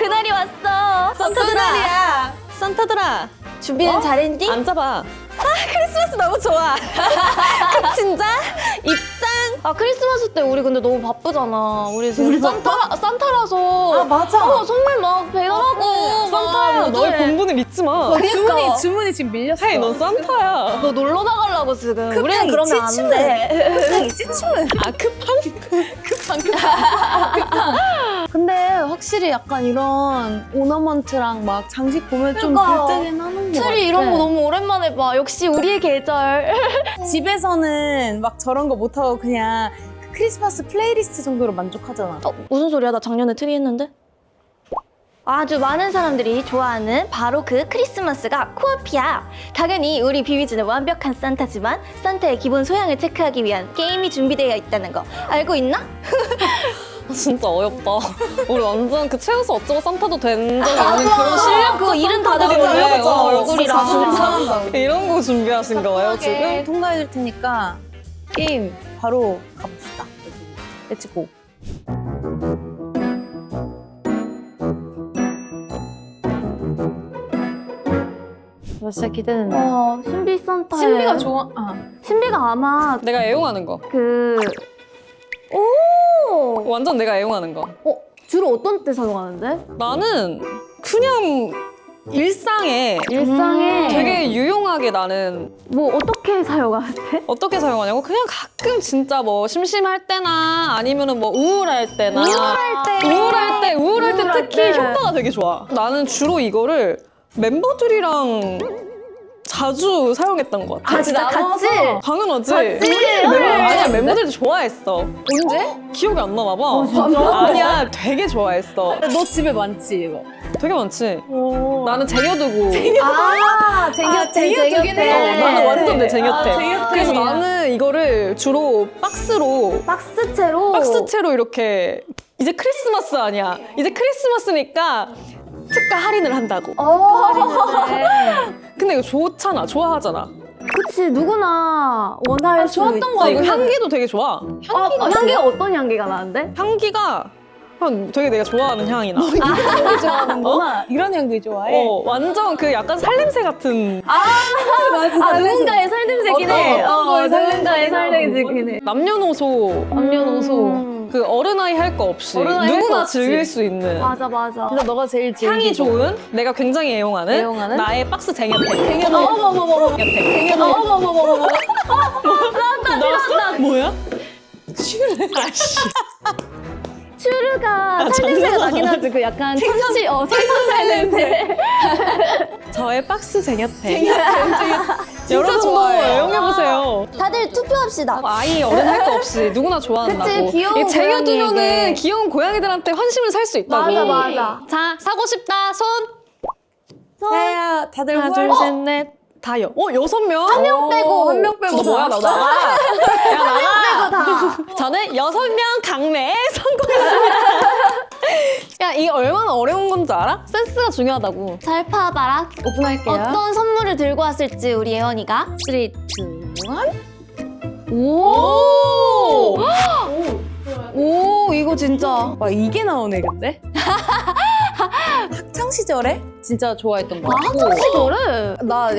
그날이 왔어. 산타들아. 산타들아. 준비는 잘했니? 앉아봐. 크리스마스 너무 좋아. 진짜? 입장. 아 크리스마스 때 우리 근데 너무 바쁘잖아. 우리 지금 산타라서. 아, 맞아. 선물 막 배달하고. 산타야. 막 너의 요즘에. 본분을 믿지 마. 그러니까. 주문이 지금 밀렸어. 헤이, 넌 산타야. 너 놀러 나가려고 지금. 급하게 우리는 그러면 안 찌치면. 돼. 찌치면. 아, 급한. 근데 확실히 약간 이런 오너먼트랑 막 장식 보면 좀 그러니까. 들뜨긴 하는 거 같아. 트리 이런 거 너무 오랜만에 봐. 역시 우리의 계절. 집에서는 막 저런 거 못하고 그냥 그 크리스마스 플레이리스트 정도로 만족하잖아. 무슨 소리야? 나 작년에 트리 했는데? 아주 많은 사람들이 좋아하는 바로 그 크리스마스가 코앞이야. 당연히 우리 비비지는 완벽한 산타지만 산타의 기본 소양을 체크하기 위한 게임이 준비되어 있다는 거 알고 있나? 진짜 어렵다. 우리 완전 그 최우수 어쩌고 산타도 된 적이 없는 그런 실력 그거 이름 다 산타들인데, 적었는데 얼굴이랑 얼굴이랑. 이런 거 준비하신 거예요 지금? 통과해줄 테니까 게임 바로 가봅시다. 렛츠고. 진짜 기대된다. 신비 산타. 신비가 좋아. 신비가 아마 내가 애용하는 거. 오. 완전 내가 애용하는 거. 주로 어떤 때 사용하는데? 나는 그냥 일상에 되게 유용하게 나는 뭐 어떻게 사용하는데? 어떻게 사용하냐고? 그냥 가끔 진짜 뭐 심심할 때나 아니면은 뭐 우울할 때나 우울할 때 특히 때. 효과가 되게 좋아. 나는 주로 이거를 멤버들이랑 자주 사용했던 것 같아. 진짜 같이? 당연하지. 그래. 아니야, 멤버들도 좋아했어. 언제? 기억이 안 나나 봐. 아니야, 되게 좋아했어. 너 집에 많지 이거. 되게 많지. 나는 쟁여두고. 쟁여두긴 해. 나는 완전 내 쟁여템. 쟁여템이야. 그래서 나는 이거를 주로 박스채로 이렇게 이제 크리스마스 아니야. 이제 크리스마스니까 특가 할인을 한다고. 근데 이거 좋잖아. 좋아하잖아. 그치 누구나 원할 수 좋았던 있지. 거 이거 향기도 되게 좋아. 향기가 어떤 향기가 나는데? 향기가 되게 내가 좋아하는 향이 나. 향기 좋아하는구나. 이런 향기 좋아해. 완전 그 약간 살냄새 같은 누군가의 살냄새긴 해. 누군가의 살냄새긴 해. 남녀노소 그 어른아이 할 거 없이 어른아이 할거 누구나 없이. 즐길 수 있는 맞아. 근데 너가 제일 향이 좋은 내가 굉장히 애용하는 나의 박스 쟁여템. 어머머머머. 쟁여템. 어머머머머. 나왔어? 뭐야? 아씨. 츄르가 살냄새가 나긴 하지. 그 약간 참치, 생선살 냄새. 저의 박스 쟁여템. 여러분도 애용해보세요. 다들 투표합시다. 아이 어른 할 거 없이 누구나 좋아한다고. 그치, 귀여운 이게 쟁여두면은 고양이에게. 귀여운 고양이들한테 환심을 살 수 있다고. 맞아. 자, 사고 싶다. 손. 사야 다들 하나, 둘, 셋, 넷. 다요. 6명? 한 명 빼고. 한 명 빼고 너 뭐야, 너 나가. 야, 나가. 다. 저는 6명 강매에 성공했습니다. 야, 이게 얼마나 어려운 건지 알아? 센스가 중요하다고. 잘 파봐라. 오픈할게요. 어떤 선물을 들고 왔을지 우리 예원이가. 3, 2, 1. 오! 오, 이거 진짜. 와 이게 나오네 근데? 학창 시절에 진짜 좋아했던 거 같고 학창 시절에? 나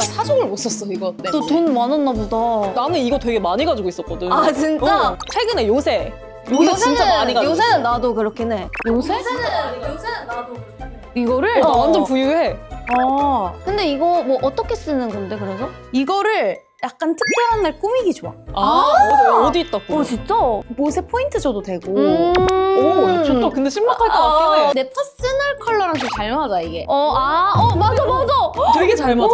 사족을 못 썼어 이거 때문에. 너 돈 많았나 보다. 나는 이거 되게 많이 가지고 있었거든. 아, 진짜? 최근에 요새 진짜 많이 가지고 있어. 요새는 나도 그렇긴 해. 이거를 나 완전 부유해. 근데 이거 뭐 어떻게 쓰는 건데 그래서? 이거를 약간 특별한 날 꾸미기 좋아. 어디 있다? 진짜? 옷에 포인트 줘도 되고. 오, 좋다. 근데 신박할 것 같긴 해. 내 퍼스널 컬러랑 좀 잘 맞아 이게. 맞아. 되게 잘 맞아.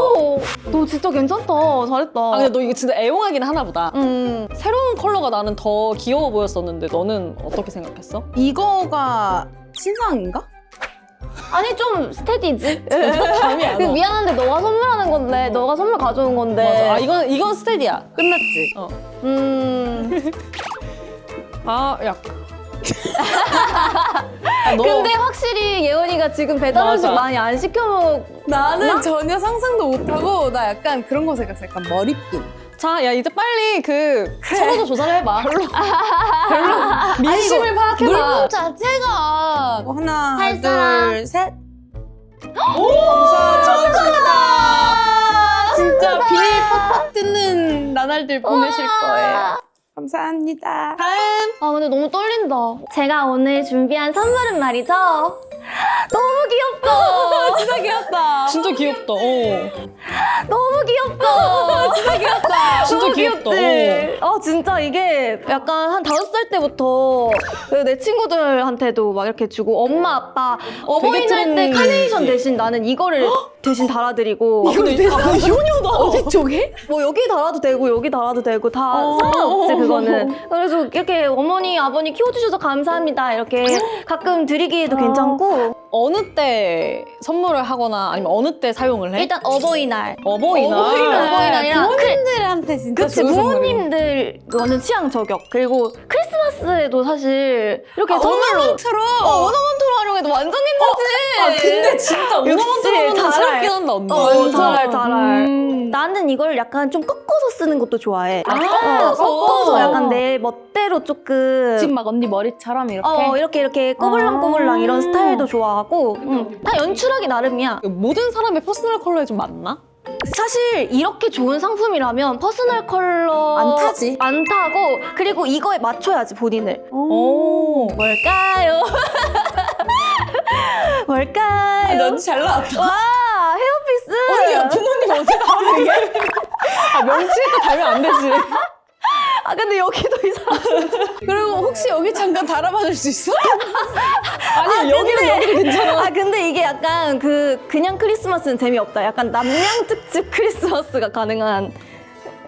너 진짜 괜찮다. 잘했다. 아, 근데 너 이거 진짜 애용하긴 하나 보다. 음. 새로운 컬러가 나는 더 귀여워 보였었는데 너는 어떻게 생각했어? 이거가 신상인가? 아니 좀 스테디지. 감이 안 와. 미안한데 너가 선물하는 건데 너가 선물 가져온 건데. 맞아. 이건 스테디야. 끝났지? 야. 너 근데 확실히 예원이가 지금 배달 음식 맞아. 많이 안 시켜 먹. 나는 전혀 상상도 못하고 나 약간 그런 거 생각했어. 약간 머리핀. 자, 야 이제 빨리 그 서로도 조사를 해봐. 별로 민심을 파악해봐. 물품 자체가 하나, 할 사람. 둘, 셋. 감사합니다. 진짜 비닐 팍팍 뜯는 나날들 보내실 거예요. 감사합니다. 아 근데 너무 떨린다. 제가 오늘 준비한 선물은 말이죠. 너무 귀엽죠? 진짜 귀엽다. 진짜 귀엽다. 너무 귀엽죠? 진짜 귀엽다. 진짜 너무 귀엽다. 귀엽지? 진짜 이게 약간 한 5살 때부터 그내 친구들한테도 막 이렇게 주고 엄마 아빠 어버이날 때 트렌디. 카네이션 대신 나는 이거를 대신 달아드리고 효녀다. 어디 쪽에? 뭐 여기 달아도 되고 여기 달아도 되고 다 상관없지 그거는. 그래서 이렇게 어머니 아버니 키워주셔서 감사합니다 이렇게 가끔 드리기에도 괜찮고 어느 때 선물을 하거나 아니면 어느 때 사용을 해? 일단 어버이날 어버이날. 부모님들한테 진짜 그치 좋은 선물이에요. 부모님들 완전 취향 저격. 그리고 크리스마스에도 사실 이렇게 선물로 오너먼트로. 오너먼트로 활용해도 완전 괜찮지. 근데 진짜 역시 오너먼트로는 잘 새롭긴 한다 언니. 잘. 나는 이걸 약간 좀 꺾어서 쓰는 것도 좋아해. 꺾어서 약간 내 멋대로 조금 지금 막 언니 머리처럼 이렇게. 이렇게 꼬불랑꼬불랑 이런 스타일도 좋아하고 다 연출하기 나름이야. 모든 사람의 퍼스널 컬러에 좀 맞나? 사실 이렇게 좋은 상품이라면 퍼스널 컬러 안 타지. 안 타고 그리고 이거에 맞춰야지 본인을. 오. 뭘까요? 뭘까요? 넌 잘 나왔다. 와 헤어피스. 언니야 부모님 어디 나오는 게? 명치에 달면 안 되지. 아 근데 여기도 이상해. 그리고 혹시 여기 잠깐 달아봐줄 수 있어? 아니 여기도 괜찮아. 아 근데 이게 약간 그냥 크리스마스는 재미없다. 약간 남양 특집 크리스마스가 가능한.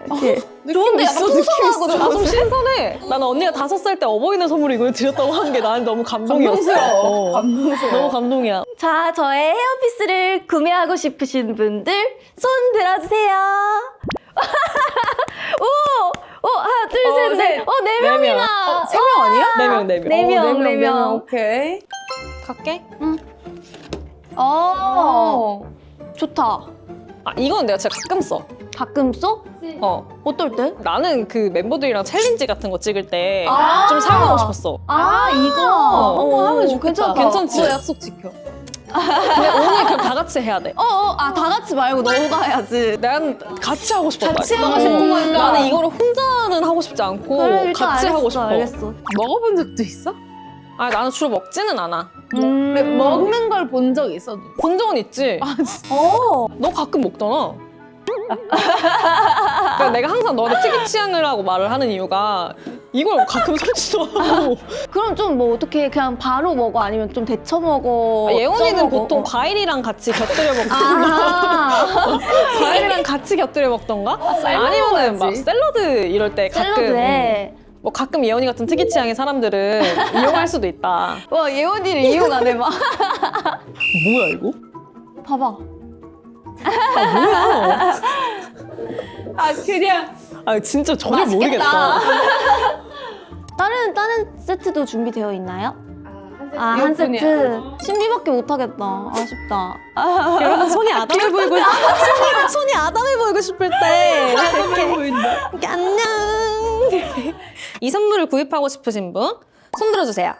이렇게. 좋은데 약간 풍성하고 아, 좀 신선해. 나는 언니가 5살 때 어버이날 선물로 이걸 드렸다고 하는 게 나는 너무 감동이었어. 너무 감동이야. 자, 저의 헤어피스를 구매하고 싶으신 분들 손 들어주세요. 오, 하나, 둘, 셋, 넷. 네 명이나. 3명 아니야? 4명. 네 명, 네 명. 오케이. 갈게. 좋다. 아 이건 내가 진짜 가끔 써. 가끔 써? 어떨 때? 나는 그 멤버들이랑 챌린지 같은 거 찍을 때 좀 아. 사용하고 싶었어. 이거. 어, 하면 좋겠다. 괜찮다. 괜찮지? 너 약속 지켜. 근데 오늘 그럼 다 같이 해야 돼. 다 같이 말고 너가 해야지. 난 같이 하고 싶었다. 같이 하고 싶은 거니까. 나는 이거를 혼자는 하고 싶지 않고 그래, 일단 같이 알겠어, 하고 싶어. 알겠어. 먹어본 적도 있어? 아 나는 주로 먹지는 않아. 근데 먹는 걸 본 적 있어? 본 적은 있지. 너 가끔 먹잖아. 그러니까 내가 항상 너한테 특이 취향을 하고 말을 하는 이유가 이걸 가끔 설치도 하고. 그럼 좀 뭐 어떻게 그냥 바로 먹어? 아니면 좀 데쳐 먹어? 예원이는 쪄 먹어? 보통 과일이랑 같이 곁들여 먹던가 과일이랑 같이 곁들여 먹던가 아니면은 막 샐러드 이럴 때 가끔 샐러드에. 뭐 가끔 예원이 같은 특이 취향의 사람들은 이용할 수도 있다. 와, 예원이를 이용 안 해봐. 뭐야 이거? 봐봐. 아 그냥 아 진짜 전혀 맛있겠다. 모르겠다. 다른 세트도 준비되어 있나요? 한 이어폰이야. 세트. 신비밖에 못 하겠다. 아쉽다. 여러분 손이 아담해 보이고 손이 아담해 보이고 싶을 때 보인다. 안녕. 이 선물을 구입하고 싶으신 분 손 들어주세요.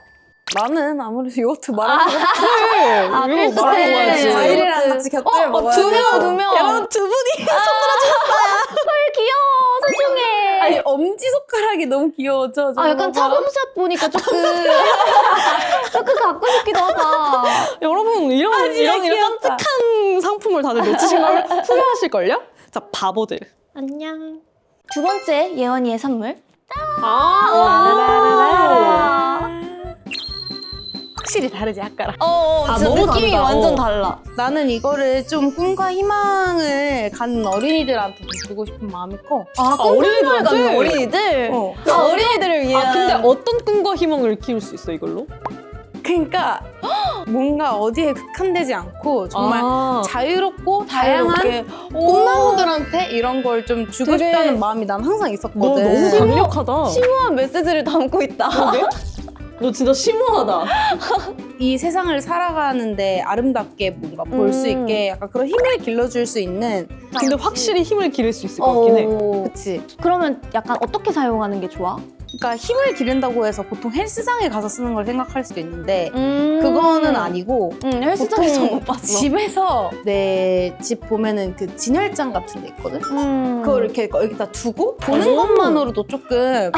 나는 아무래도 요거트 말하는 거 이거 필수 말하고 때. 가야지. 과일이랑 같이 곁들여 먹어야 돼. 두 명. 여러분 두 분이 헐, 귀여워. 소중해. 아니 엄지손가락이 너무 귀여워져. 약간 차범샷 보니까 조금 갖고 싶기도 하다. 여러분 이런 귀엽다. 깜찍한 상품을 다들 놓치신 걸 후회하실걸요? 자 바보들. 안녕. 두 번째 예원이의 선물. 확실히 다르지 아까랑. 진짜 너무 느낌이 다르다. 완전 달라. 나는 이거를 좀 꿈과 희망을 갖는 어린이들한테 좀 주고 싶은 마음이 커. 꿈을 갖는 어린이들한테? 어린이들? 어. 어린이들을 위한. 근데 어떤 꿈과 희망을 키울 수 있어 이걸로? 그러니까 뭔가 어디에 국한되지 않고 정말 자유롭고 다양한 꿈나무들한테 이런 걸 좀 주고 되게- 싶다는 마음이 난 항상 너 있었거든. 너무 강력하다. 심오한 메시지를 담고 있다. 너 진짜 심오하다. 이 세상을 살아가는데 아름답게 뭔가 볼 수 있게 약간 그런 힘을 길러줄 수 있는. 근데 확실히 힘을 기를 수 있을 것 같긴 해. 그치. 그러면 약간 어떻게 사용하는 게 좋아? 그러니까 힘을 기른다고 해서 보통 헬스장에 가서 쓰는 걸 생각할 수도 있는데 음. 그거는 아니고 헬스장에서 보통 못 봤어. 집에서 내 집 보면은 그 진열장 같은 데 있거든? 그걸 이렇게 여기다 두고 보는 오. 것만으로도 조금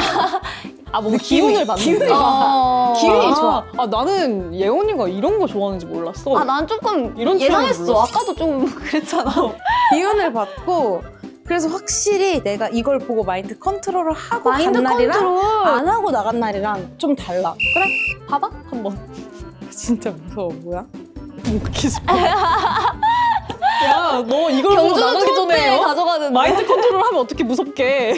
아, 뭔가 기운을 받는 기운을 거. 받아. 기운이 좋아. 아, 나는 예원이가 이런 거 좋아하는지 몰랐어. 아, 난 조금 이런 예상했어. 취향을 몰랐어. 아까도 좀 그랬잖아. 기운을 받고 그래서 확실히 내가 이걸 보고 마인드 컨트롤을 하고 마인드 간 날이랑 컨트롤. 안 하고 나간 날이랑 좀 달라. 그래, 봐봐, 한번. 진짜 무서워. 뭐야? 웃기지 마. 야, 너 이걸 보고 나가기 전에 가져가는 마인드 컨트롤 하면 어떻게 무섭게.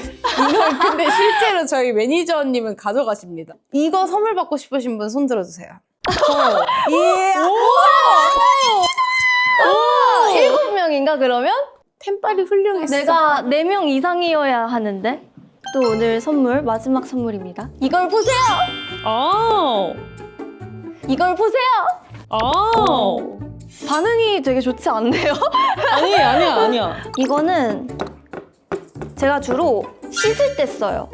이걸 근데 실제로 저희 매니저님은 가져가십니다. 이거 선물 받고 싶으신 분 손 들어주세요. 예. 7명인가 그러면? 템빨이 훌륭했어. 내가 4명 이상이어야 하는데 또 오늘 선물 마지막 선물입니다. 이걸 보세요. 아, 이걸 보세요. 아. 반응이 되게 좋지 않네요. 아니야. 이거는 제가 주로 씻을 때 써요.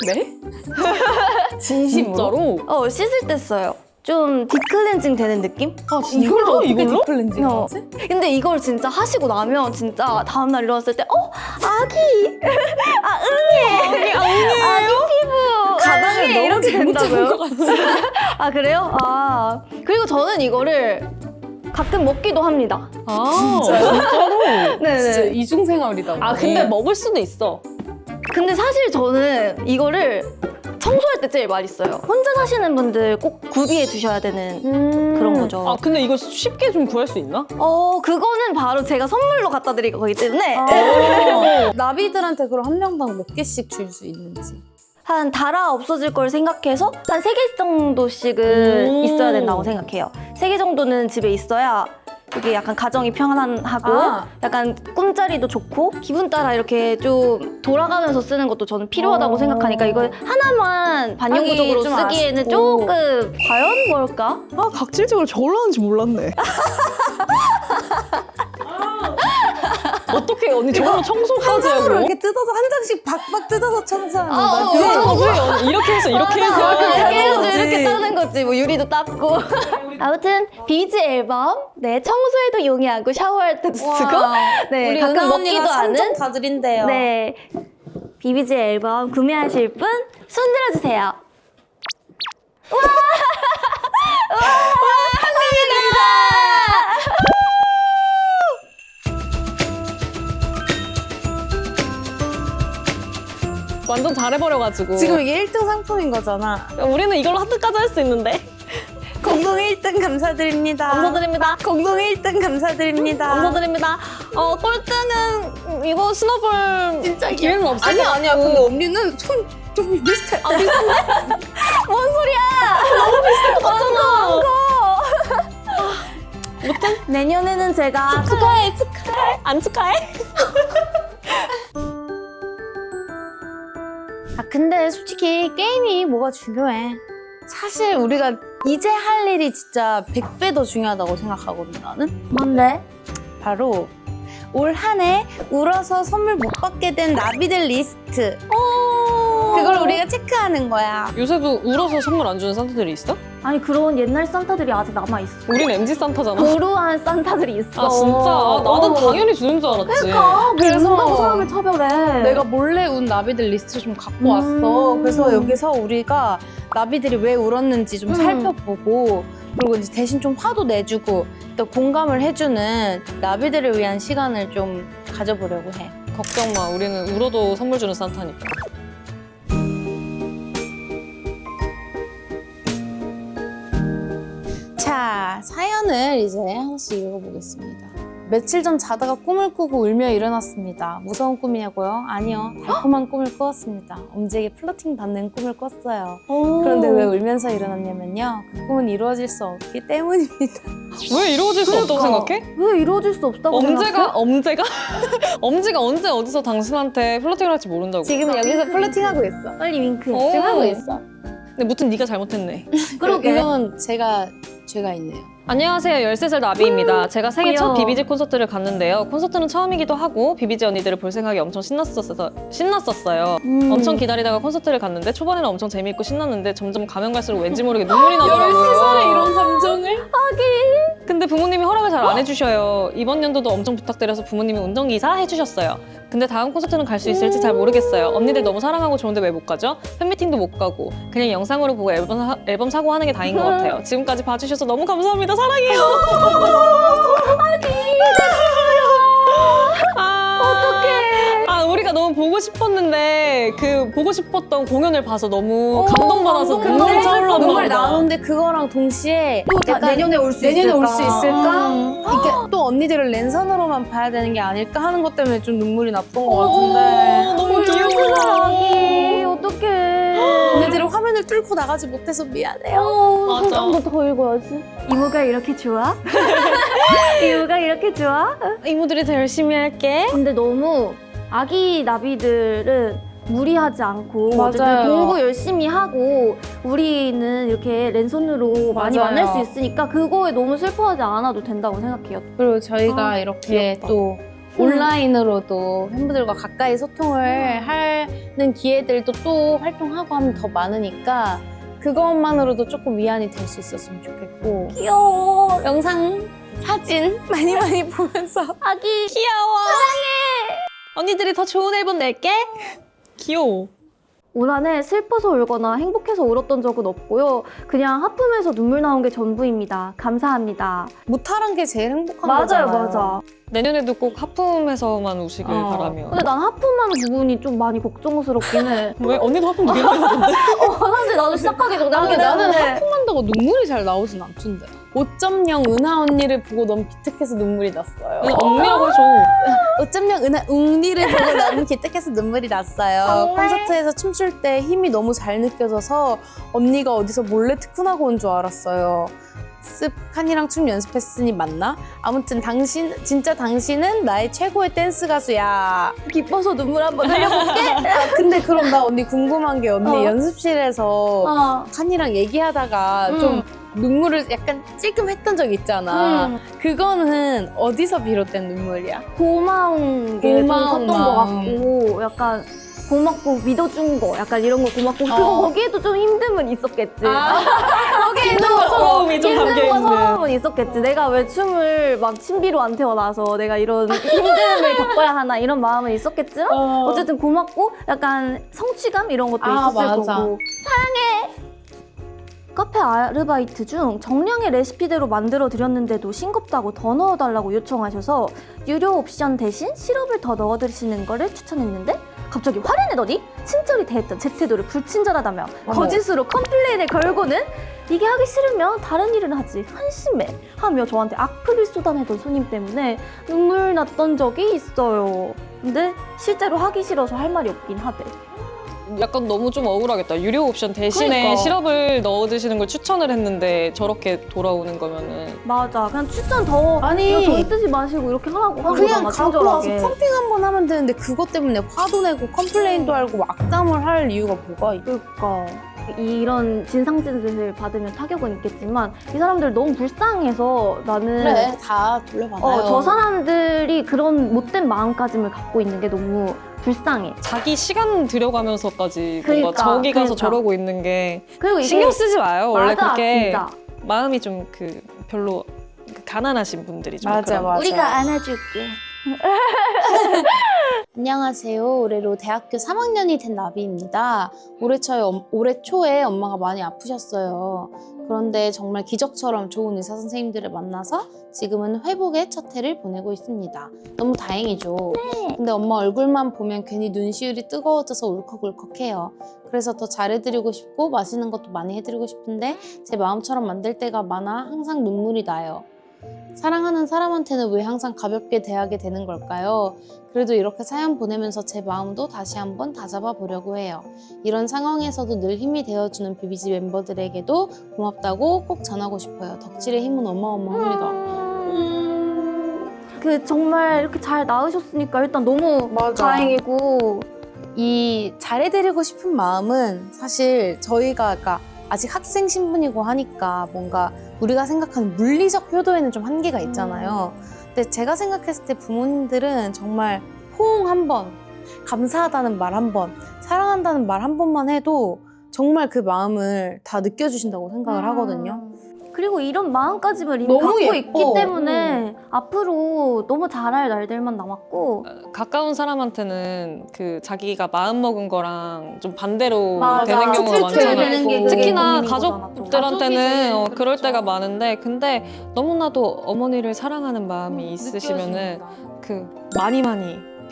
네? 진심으로? 진짜로? 씻을 때 써요. 좀 딥클렌징 되는 느낌? 아, 이걸로 어떻게 이걸로? 디플렌징 어. 하지? 근데 이걸 진짜 하시고 나면 진짜 다음날 일어났을 때 아기! 응애! 아기 피부! 가방을 응애! 너무 이렇게 잘못 된다고요? 잡은 것 같아. 아 그래요? 아 그리고 저는 이거를 가끔 먹기도 합니다. 아, 진짜요? 진짜로? 네네. 진짜 이중생활이다. 아, 근데 먹을 수도 있어. 근데 사실 저는 이거를 청소할 때 제일 많이 써요. 혼자 사시는 분들 꼭 구비해 두셔야 되는 그런 거죠. 아, 근데 이거 쉽게 좀 구할 수 있나? 그거는 바로 제가 선물로 갖다 드릴 거기 때문에 나비들한테 그럼 한 명당 몇 개씩 줄 수 있는지. 한 달아 없어질 걸 생각해서 한 3개 정도씩은 오. 있어야 된다고 생각해요. 3개 정도는 집에 있어야 이게 약간 가정이 평안하고 아. 약간 꿈자리도 좋고 기분 따라 이렇게 좀 돌아가면서 쓰는 것도 저는 필요하다고 생각하니까 이걸 하나만 반영구적으로 좀 쓰기에는 아쉽고. 조금 과연 뭘까? 아, 각질적으로 저걸로 하는지 몰랐네. 어떻게 언니 저걸로 청소까지 손으로 하고? 이렇게 뜯어서 한 장씩 박박 뜯어서 청소하는 아, 거지. 그런 거지? 언니 이렇게 해서 이렇게 해서. 이렇게 해서 거지. 이렇게 따는 거지. 뭐 유리도 닦고. 아무튼 비비지 앨범 청소에도 용이하고 샤워할 때도 쓰고 네 우리 가끔 은하 언니가 먹기도 3점 하는 다 드린대요. 네 비비지 앨범 구매하실 분 손 들어주세요. 완전 잘해버려가지고. 지금 이게 1등 상품인 거잖아. 우리는 이걸로 하트까지 할 수 있는데. 공동 1등 감사드립니다. 감사드립니다. 공동 1등 감사드립니다. 감사드립니다. 꼴등은 이거 스노볼 진짜 기회는 없어. 아니야. 근데 언니는 손 좀 비슷해. 뭔 소리야? 너무 비슷할 것 같아. 내년에는 제가 축하해. 안 축하해? 근데 솔직히 게임이 뭐가 중요해. 사실 우리가 이제 할 일이 진짜 100배 더 중요하다고 생각하거든, 나는. 뭔데? 바로 올 한 해 울어서 선물 못 받게 된 나비들 리스트. 그걸 우리가 체크하는 거야. 요새도 울어서 선물 안 주는 산타들이 있어? 아니 그런 옛날 산타들이 아직 남아 있어. 우린 MZ 산타잖아. 고루한 산타들이 있어. 아, 진짜? 아, 나는 당연히 주는 줄 알았지. 그러니까 그래서 그래서 사람을 차별해. 내가 몰래 운 나비들 리스트 좀 갖고 왔어. 그래서 여기서 우리가 나비들이 왜 울었는지 좀 살펴보고 그리고 이제 대신 좀 화도 내주고 또 공감을 해주는 나비들을 위한 시간을 좀 가져보려고 해. 걱정 마. 우리는 울어도 선물 주는 산타니까. 자, 사연을 이제 하나씩 읽어보겠습니다. 며칠 전 자다가 꿈을 꾸고 울며 일어났습니다. 무서운 꿈이냐고요? 아니요, 달콤한 꿈을 꾸었습니다. 엄지에게 플러팅 받는 꿈을 꿨어요. 그런데 왜 울면서 일어났냐면요. 그 꿈은 이루어질 수 없기 때문입니다. 왜 이루어질 수 없다고 생각해? 왜 이루어질 수 없다고 생각해? 엄지가 언제 어디서 당신한테 플러팅을 할지 모른다고. 지금 여기서 플러팅하고 있어. 빨리 윙크. 오. 지금 하고 있어. 근데 무튼 네가 잘못했네. 그러게. 이건 죄가 있네요. 안녕하세요. 13살 나비입니다. 제가 생애 첫 귀여워. 비비지 콘서트를 갔는데요. 콘서트는 처음이기도 하고 비비지 언니들을 볼 생각이 엄청 신났었어요. 엄청 기다리다가 콘서트를 갔는데 초반에는 엄청 재미있고 신났는데 점점 가면 갈수록 왠지 모르게 눈물이 나더라고요. 13살에 이런 감정을? 근데 부모님이 허락을 잘 안 해주셔요. 이번 연도도 엄청 부탁드려서 부모님이 운전기사 해주셨어요. 근데 다음 콘서트는 갈 수 있을지 잘 모르겠어요. 언니들 너무 사랑하고 좋은데 왜 못 가죠? 팬미팅도 못 가고 그냥 영상으로 보고 앨범 사고 하는 게 다인 것 같아요. 지금까지 봐주셔서 너무 감사합니다. 사랑해요. 우리가 너무 보고 싶었는데 그 보고 싶었던 공연을 봐서 너무 감동받아서 눈물이 차올랐나 눈물이 보다. 나오는데 그거랑 동시에 약간 내년에 올 수 내년에 있을까? 올 수 있을까? 이렇게 또 언니들을 랜선으로만 봐야 되는 게 아닐까 하는 것 때문에 좀 눈물이 났던 것 같은데 너무 귀여워. 아기 어떡해. 언니들은 화면을 뚫고 나가지 못해서 미안해요. 맞아. 한 번 더 읽어야지. 이모가 이렇게 좋아? 이모가 이렇게 좋아? 이모들이 더 열심히 할게. 근데 너무 아기 나비들은 무리하지 않고 어쨌든 맞아요. 공부 열심히 하고 우리는 이렇게 랜선으로 많이 맞아요. 만날 수 있으니까 그거에 너무 슬퍼하지 않아도 된다고 생각해요. 그리고 저희가 아, 이렇게 귀엽다. 또 온라인으로도 팬분들과 가까이 소통을 하는 기회들도 또 활동하고 하면 더 많으니까 그것만으로도 조금 위안이 될 수 있었으면 좋겠고 귀여워. 영상, 사진 많이 보면서 아기 귀여워. 언니들이 더 좋은 앨범 낼게. 귀여워. 올 한해 슬퍼서 울거나 행복해서 울었던 적은 없고요. 그냥 하품해서 눈물 나온 게 전부입니다. 감사합니다. 무탈한 게 제일 행복한 맞아요, 거잖아요. 맞아. 내년에도 꼭 하품해서만 우시길 바라며. 근데 난 하품하는 부분이 좀 많이 걱정스럽긴 해. 왜? 언니도 하품 되게 많이 하던데? 사실 나도 시작하기 전에 근데 나는 했는데. 하품한다고 눈물이 잘 나오진 않던데 5.0 은하 언니를 보고 너무 기특해서 눈물이 났어요. 언니라고 해줘. 5.0 은하 웅니를 보고 너무 기특해서 눈물이 났어요. 정말? 콘서트에서 춤출 때 힘이 너무 잘 느껴져서 언니가 어디서 몰래 특훈하고 온 줄 알았어요. 습 칸이랑 춤 연습했으니 맞나? 아무튼 진짜 당신은 나의 최고의 댄스 가수야. 기뻐서 눈물 한번 흘려볼게. 근데 그럼 나 언니 궁금한 게 언니 어. 연습실에서 칸이랑 얘기하다가 좀 눈물을 약간 찔끔했던 적 있잖아. 그거는 어디서 비롯된 눈물이야? 고마운 게 좀 고마운 컸던 것 마음. 같고 약간 고맙고 믿어준 거 약간 이런 거 고맙고 그거 거기에도 좀 힘듦은 있었겠지. 거기에도 서러움이 좀 담겨 힘듦과 있는. 서러움은 있었겠지. 내가 왜 춤을 막 신비로 안 태어나서 내가 이런 힘듦을 겪어야 하나 이런 마음은 있었겠지만 어쨌든 고맙고 약간 성취감 이런 것도 있었을 맞아. 거고. 카페 아르바이트 중 정량의 레시피대로 만들어 드렸는데도 싱겁다고 더 넣어달라고 요청하셔서 유료 옵션 대신 시럽을 더 넣어드시는 거를 추천했는데 갑자기 화를 내더니 친절히 대했던 제 태도를 불친절하다며 거짓으로 컴플레인을 걸고는 이게 하기 싫으면 다른 일을 하지 한심해 하며 저한테 악플을 쏟아내던 손님 때문에 눈물 났던 적이 있어요. 근데 실제로 하기 싫어서 할 말이 없긴 하대. 약간 너무 좀 억울하겠다. 유료 옵션 대신에 그러니까. 시럽을 넣어 드시는 걸 추천을 했는데 저렇게 돌아오는 거면은 맞아. 그냥 추천 더 아니. 이거 돈 쓰지 마시고 이렇게 하라고 한 그냥 거잖아. 갖고 와서 친절하게. 펌핑 한 번 하면 되는데 그것 때문에 화도 내고 컴플레인도 하고 악담을 할 이유가 뭐가 있어? 그러니까 이런 진상짓을 받으면 타격은 있겠지만 이 사람들 너무 불쌍해서 나는 그래 다 돌려받아요. 저 사람들이 그런 못된 마음가짐을 갖고 있는 게 너무 불쌍해. 자기 시간 들여가면서까지 그러니까, 뭔가 저기 가서 그러니까. 저러고 있는 게 그리고 이게 신경 쓰지 마요. 원래 맞아, 그게 진짜. 마음이 좀 별로 가난하신 분들이 좀 맞아, 그런 맞아. 우리가 안아줄게. 안녕하세요. 올해로 대학교 3학년이 된 나비입니다. 올해 초에 엄마가 많이 아프셨어요. 그런데 정말 기적처럼 좋은 의사 선생님들을 만나서 지금은 회복의 첫 해를 보내고 있습니다. 너무 다행이죠. 근데 엄마 얼굴만 보면 괜히 눈시울이 뜨거워져서 울컥울컥해요. 그래서 더 잘해드리고 싶고 맛있는 것도 많이 해드리고 싶은데 제 마음처럼 만들 때가 많아 항상 눈물이 나요. 사랑하는 사람한테는 왜 항상 가볍게 대하게 되는 걸까요? 그래도 이렇게 사연 보내면서 제 마음도 다시 한번 다잡아 보려고 해요. 이런 상황에서도 늘 힘이 되어주는 비비지 멤버들에게도 고맙다고 꼭 전하고 싶어요. 덕질의 힘은 어마어마합니다. 그 정말 이렇게 잘 나으셨으니까 일단 너무 맞아. 다행이고 이 잘해드리고 싶은 마음은 사실 저희가 그러니까 아직 학생 신분이고 하니까 뭔가 우리가 생각하는 물리적 효도에는 좀 한계가 있잖아요. 근데 제가 생각했을 때 부모님들은 정말 포옹 한 번, 감사하다는 말 한 번, 사랑한다는 말 한 번만 해도 정말 그 마음을 다 느껴주신다고 생각을 하거든요. 그리고 이런 마음가짐을 이미 너무 갖고 예뻐. 있기 때문에 앞으로 너무 잘할 날들만 남았고 가까운 사람한테는 그 자기가 마음 먹은 거랑 좀 반대로 맞아. 되는 경우가 틀틀 많잖아요. 되는 게 그게 특히나 고민인 거잖아, 또. 가족들한테는 가족이지. 그럴 그렇죠. 때가 많은데, 근데 너무나도 어머니를 사랑하는 마음이 있으시면은 그 많이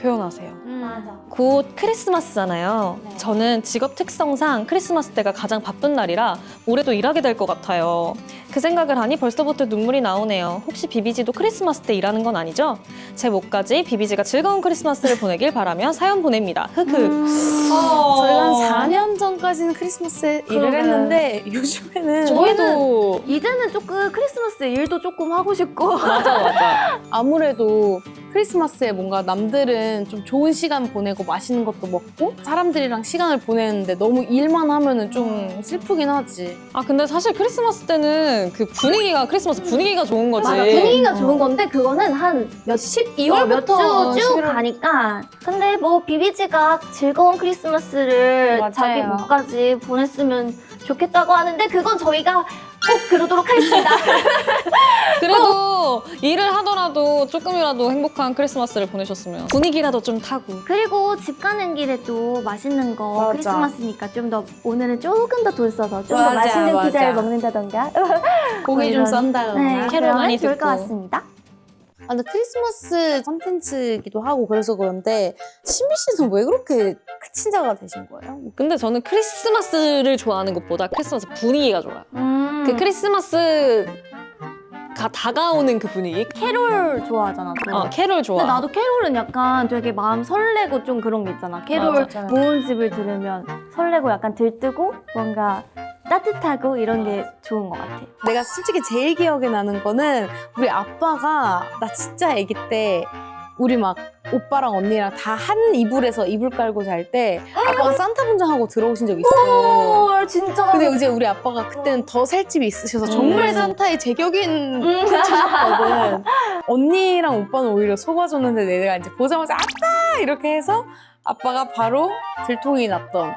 표현하세요. 맞아. 곧 크리스마스잖아요. 네. 저는 직업 특성상 크리스마스 때가 가장 바쁜 날이라 올해도 일하게 될 것 같아요. 그 생각을 하니 벌써부터 눈물이 나오네요. 혹시 비비지도 크리스마스 때 일하는 건 아니죠? 제 목까지 비비지가 즐거운 크리스마스를 보내길 바라며 사연 보냅니다. 흑흑. 저희가 한 4년 전까지는 크리스마스에 일을 그러게. 했는데 요즘에는 저희도 이제는 조금 크리스마스 일도 조금 하고 싶고 맞아. 아무래도 크리스마스에 뭔가 남들은 좀 좋은 시간 보내고 맛있는 것도 먹고 사람들이랑 시간을 보내는데 너무 일만 하면은 좀 슬프긴 하지. 아 근데 사실 크리스마스 때는 그 분위기가 크리스마스 분위기가 좋은 거지. 맞아, 분위기가 좋은 건데 그거는 한 몇 12월부터 주 쭉 가니까. 근데 뭐 비비지가 즐거운 크리스마스를 맞아요. 자기 목까지 보냈으면 좋겠다고 하는데 그건 저희가 꼭 그러도록 하겠습니다. 그래도 일을 하더라도 조금이라도 행복한 크리스마스를 보내셨으면 분위기라도 좀 타고. 그리고 집 가는 길에 또 맛있는 거 맞아. 크리스마스니까 좀 더 오늘은 조금 더 돈 써서 좀 더 맞아, 맛있는 맞아. 피자를 먹는다던가 고기 좀 이런- 썬다거나. 네, 캐롤 그러면 많이 좋을 듣고. 것 같습니다. 아, 근데 크리스마스 컨텐츠이기도 하고 그래서 그런데 신비 씨는 왜 그렇게 큰 친자가 되신 거예요? 근데 저는 크리스마스를 좋아하는 것보다 크리스마스 분위기가 좋아요. 그 크리스마스가 다가오는 그 분위기. 캐롤 좋아하잖아. 또. 캐롤 좋아. 근데 나도 캐롤은 약간 되게 마음 설레고 좀 그런 게 있잖아. 캐롤 맞아요. 모음집을 들으면 설레고 약간 들뜨고 뭔가 따뜻하고 이런 게 좋은 것 같아. 내가 솔직히 제일 기억에 나는 거는 우리 아빠가 나 진짜 아기 때 우리 막 오빠랑 언니랑 다 한 이불에서 이불 깔고 잘 때 아빠가 산타 분장하고 들어오신 적 있어. 헐 진짜. 근데 이제 우리 아빠가 그때는 더 살집이 있으셔서 정말 산타의 제격인 음. 분이셨거든. 언니랑 오빠는 오히려 속아줬는데 내가 이제 보자마자 아빠 이렇게 해서 아빠가 바로 들통이 났던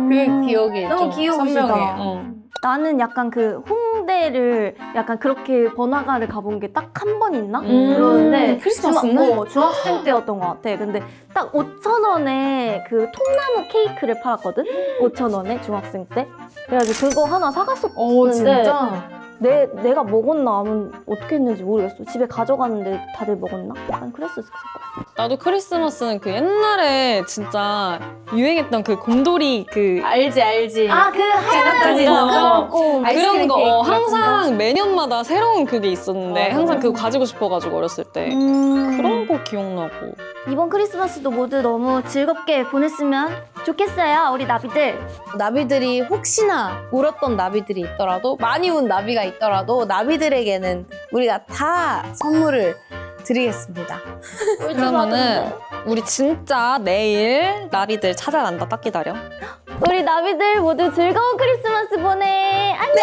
그 기억이 너무 좀 귀여우시다. 선명해. 어. 나는 약간 그 홍대를 약간 그렇게 번화가를 가본 게 딱 한 번 있나? 음. 그런데 크리스마스는? 중학생 때였던 것 같아. 근데 딱 5,000원에 그 통나무 케이크를 팔았거든? 5,000원에 중학생 때. 그래가지고 그거 하나 사갔었는데 어 진짜? 내가 먹었나 아면 어떻게 했는지 모르겠어. 집에 가져갔는데 다들 먹었나? 약간 그랬었을 거야. 나도 크리스마스는 그 옛날에 진짜 유행했던 그 곰돌이 그 알지. 그 하얀 거. 거. 그런 거 케이크 같은 항상 매년마다 새로운 그게 있었는데 맞아. 항상 그거 가지고 싶어가지고 어렸을 때 그런 거 기억나고. 이번 크리스마스도 모두 너무 즐겁게 보냈으면 좋겠어요, 우리 나비들. 나비들이 혹시나 울었던 나비들이 있더라도 많이 운 나비가 있더라도 나비들에게는 우리가 다 선물을 드리겠습니다. 그러면은 우리 진짜 내일 나비들 찾아간다. 딱 기다려. 우리 나비들 모두 즐거운 크리스마스 보내. 안녕.